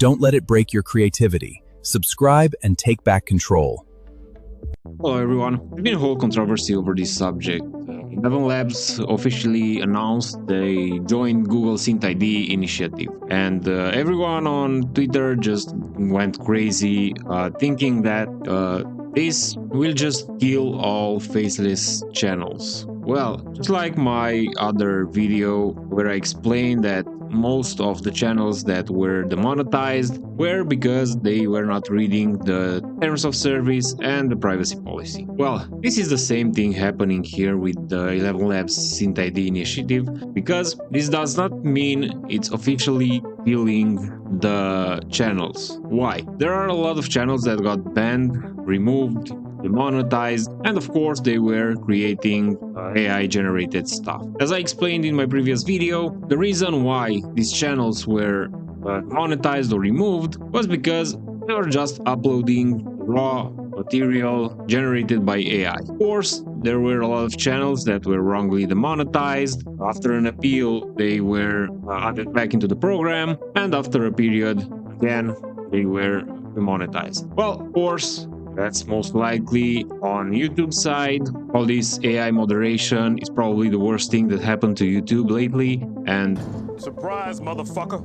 Don't let it break your creativity. Subscribe and take back control. Hello everyone, there's been a whole controversy over this subject. Devon Labs officially announced they joined Google SynthID initiative, and everyone on Twitter just went crazy thinking that this will just kill all faceless channels. Well, just like my other video where I explained that most of the channels that were demonetized were because they were not reading the terms of service and the privacy policy. Well, this is the same thing happening here with the ElevenLabs SynthID initiative, because this does not mean it's officially killing the channels. Why? There are a lot of channels that got banned, removed, demonetized, and of course they were creating AI generated stuff. As I explained in my previous video, the reason why these channels were monetized or removed was because they were just uploading raw material generated by AI. Of course, there were a lot of channels that were wrongly demonetized. After an appeal, they were added back into the program, and after a period, again, they were demonetized. Well, of course, that's most likely on YouTube side. All this AI moderation is probably the worst thing that happened to YouTube lately, and surprise, motherfucker!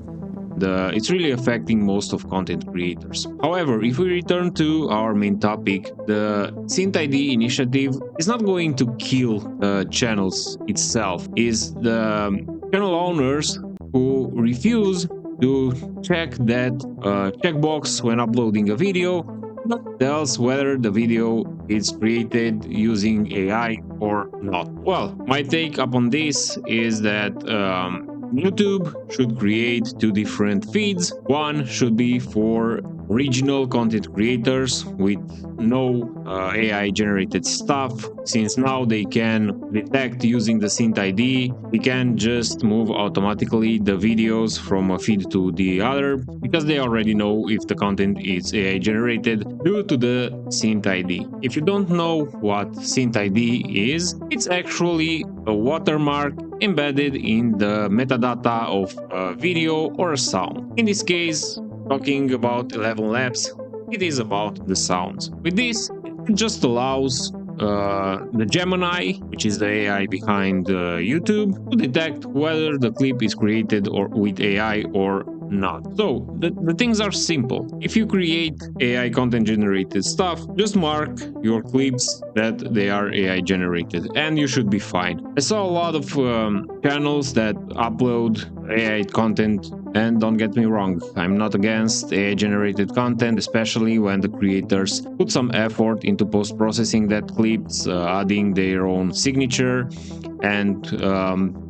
It's really affecting most of content creators. However, if we return to our main topic, the SynthID initiative is not going to kill the channels itself. It's the channel owners who refuse to check that checkbox when uploading a video that tells whether the video is created using AI or not. Well, my take upon this is that YouTube should create two different feeds. One should be for original content creators with no AI generated stuff. Since now they can detect using the SynthID, we can just move automatically the videos from a feed to the other, because they already know if the content is AI generated due to the SynthID. If you don't know what SynthID is, it's actually a watermark embedded in the metadata of a video or a sound. In this case, talking about ElevenLabs, it is about the sounds. With this, it just allows the Gemini, which is the AI behind YouTube, to detect whether the clip is created or with AI or not. So the things are simple. If you create AI content generated stuff, just mark your clips that they are AI generated and you should be fine. I saw a lot of channels that upload AI content, and don't get me wrong, I'm not against AI generated content, especially when the creators put some effort into post-processing that clips, adding their own signature and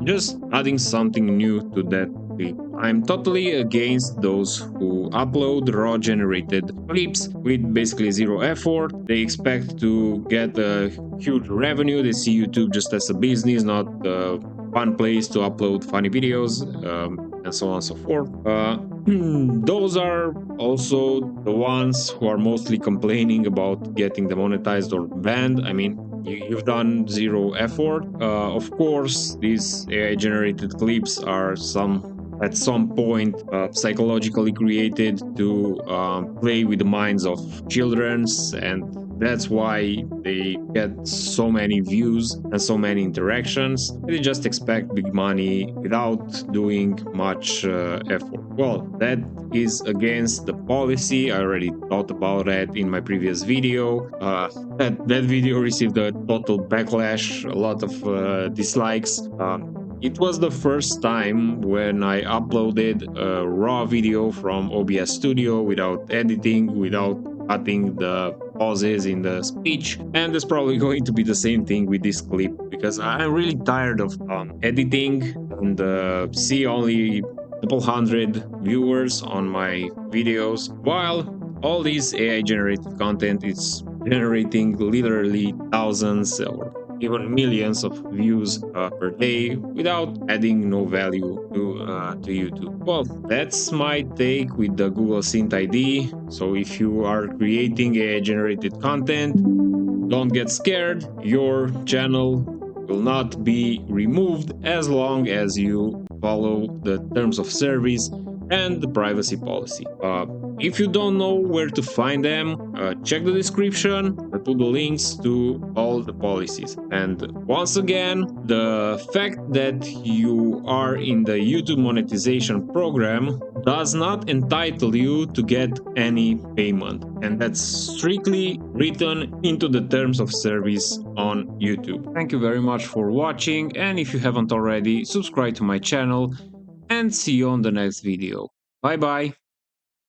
just adding something new to that clip. I'm totally against those who upload raw generated clips with basically zero effort. They expect to get a huge revenue. They see YouTube just as a business, not a fun place to upload funny videos, and so on and so forth. Those are also the ones who are mostly complaining about getting demonetized or banned. I mean, you've done zero effort. Of course, these AI generated clips are at some point psychologically created to play with the minds of children, and that's why they get so many views and so many interactions. They just expect big money without doing much effort. Well, that is against the policy. I already thought about that in my previous video. That video received a total backlash, a lot of dislikes. It was the first time when I uploaded a raw video from OBS Studio without editing, without cutting the pauses in the speech, and it's probably going to be the same thing with this clip, because I'm really tired of editing and see only a couple hundred viewers on my videos, while all this AI generated content is generating literally thousands or even millions of views per day without adding no value to YouTube. Well, that's my take with the Google SynthID. So if you are creating AI generated content, don't get scared. Your channel will not be removed as long as you follow the terms of service and the privacy policy. If you don't know where to find them, check the description. I put the links to all the policies. And once again, the fact that you are in the YouTube monetization program does not entitle you to get any payment. And that's strictly written into the terms of service on YouTube. Thank you very much for watching, and if you haven't already, subscribe to my channel, and see you on the next video. Bye bye!